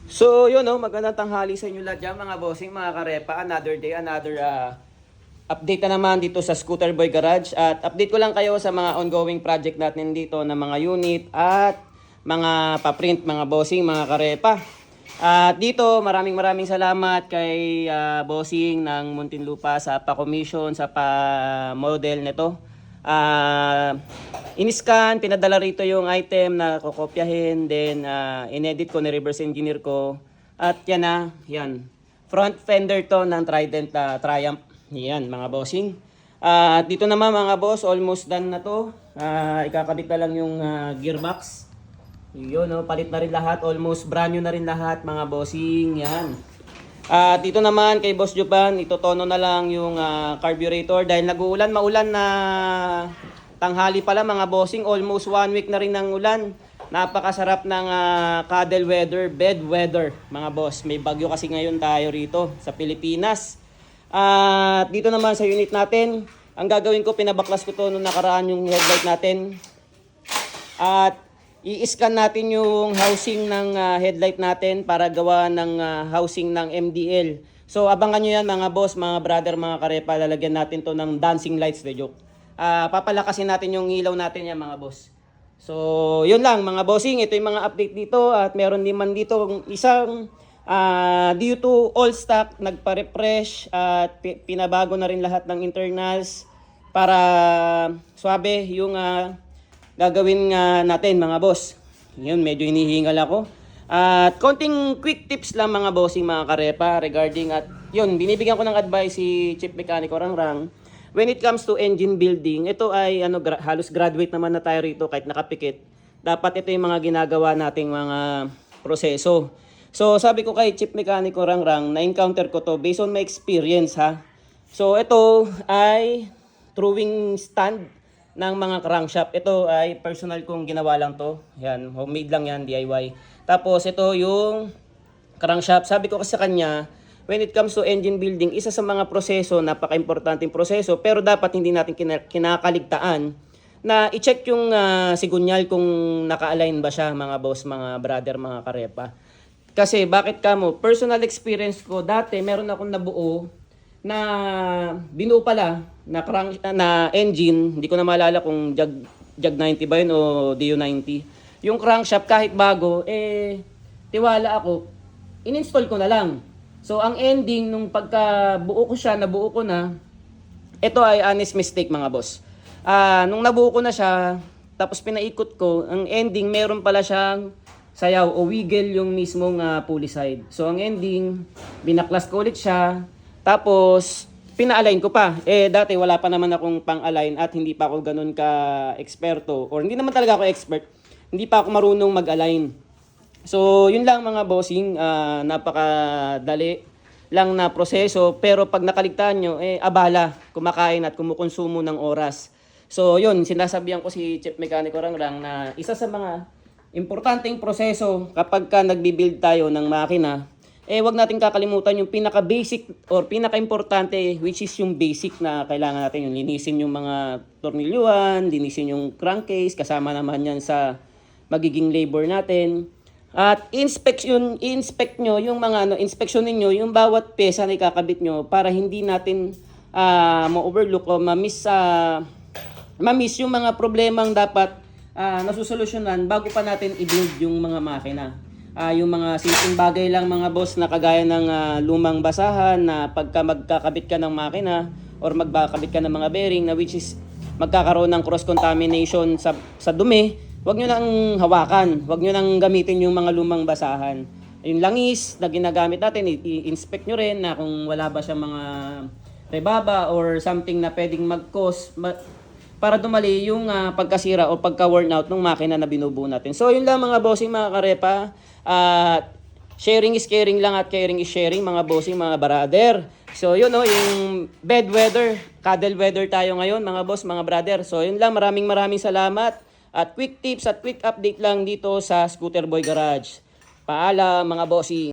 So yun magandang tanghali sa inyo lahat dyan mga bossing, mga karepa. Another day, another update na naman dito sa Scooter Boy Garage. At update ko lang kayo sa mga ongoing project natin dito na mga unit at mga paprint mga bossing, mga karepa. At dito maraming salamat kay bossing ng Muntinlupa sa pa-commission, sa pa-model nito. In-scan, pinadala rito yung item na kokopyahin, then in-edit ko, ni-reverse engineer ko. At yan yan. Front fender to ng Trident Triumph. Yan mga bossing. At dito naman mga boss, almost done na to. Ikakabit na lang yung gearbox. Yun palit na rin lahat, almost brand new na rin lahat mga bossing. Yan. Dito naman kay Boss Jupan, itotono na lang yung carburetor dahil nag-uulan, maulan na tanghali pala mga bossing, almost 1 week na rin ng ulan. Napakasarap ng cuddle weather, bed weather mga boss. May bagyo kasi ngayon tayo rito sa Pilipinas. Dito naman sa unit natin, ang gagawin ko, pinabaklas ko to nung nakaraan yung headlight natin. At i-scan natin yung housing ng headlight natin para gawa ng housing ng MDL. So abangan nyo yan mga boss, mga brother, mga karepa. Lalagyan natin to ng dancing lights, the joke. Papalakasin natin yung ilaw natin yan mga boss. So yun lang mga bossing, ito yung mga update dito. At meron din man dito isang due to all stock, nagpa-refresh at pinabago na rin lahat ng internals para swabe yung gagawin natin mga boss. Yun, medyo hinihingal ako. At konting quick tips lang mga bossing, mga karepa regarding at yun, binibigyan ko ng advice si Chief Mekaniko Rangrang. When it comes to engine building, ito ay halos graduate naman na tayo rito kahit nakapikit. Dapat ito yung mga ginagawa nating mga proseso. So sabi ko kay Chief Mekaniko Rangrang, na-encounter ko to based on my experience ha. So ito ay throwing stand ng mga crankshaft. Ito ay personal kong ginawa lang to. Yan, homemade lang yan, DIY. Tapos ito yung crankshaft. Sabi ko kasi sa kanya, when it comes to engine building, isa sa mga proseso, napaka-importanting proseso, pero dapat hindi natin kinakaligtaan na i-check yung sigunyal kung naka-align ba siya mga boss, mga brother, mga karepa. Kasi bakit kamo? Personal experience ko, dati meron akong nabuo na binuo pala na engine, hindi ko na maalala kung Jag 90 ba yun o DU90. Yung crankshaft kahit bago, tiwala ako, in-install ko na lang. So ang ending nung pagkabuo ko siya, nabuo ko na, ito ay honest mistake mga boss. Nung nabuo ko na siya, tapos pinaikot ko, ang ending meron pala siyang sayaw o wiggle yung mismong pulley side. So ang ending, binaklas ko ulit siya, tapos pina-align ko pa. Dati wala pa naman akong pang-align at hindi pa ako ganun ka-eksperto. Or hindi naman talaga ako expert. Hindi pa ako marunong mag-align. So, yun lang mga bossing. Napakadali lang na proseso. Pero pag nakaligtaan nyo, abala, kumakain at kumukonsumo ng oras. So, yun, sinasabihan ko si Chief Mekaniko Rangrang na isa sa mga importanteng proseso kapag ka nagbi-build tayo ng makina, wag natin kakalimutan yung pinaka-basic or pinaka-importante, which is yung basic na kailangan natin, yung linisin yung mga tornilyuhan, linisin yung crankcase, kasama naman yan sa magiging labor natin. At inspect nyo yung mga inspeksyonin nyo yung bawat pesa na ikakabit nyo para hindi natin ma-overlook o ma-miss yung mga problemang dapat nasusolusyonan bago pa natin i-build yung mga makina. Yung mga simpleng bagay lang mga boss na kagaya ng lumang basahan na pagka magkakabit ka ng makina or magkakabit ka ng mga bearing na which is magkakaroon ng cross contamination sa dumi, wag nyo nang hawakan, wag nyo nang gamitin yung mga lumang basahan. Yung langis na ginagamit natin, i-inspect nyo rin na kung wala ba siya mga rebaba or something na pwedeng mag-cause para dumali yung pagkasira o pagka-worn out ng makina na binubuo natin. So yun lang mga bossing, mga karepa. Sharing is caring lang at caring is sharing mga bossing, mga brother. So yun yung bed weather, cuddle weather tayo ngayon mga boss, mga brother. So yun lang, maraming salamat at quick tips at quick update lang dito sa Scooter Boy Garage. Paalam mga bossing.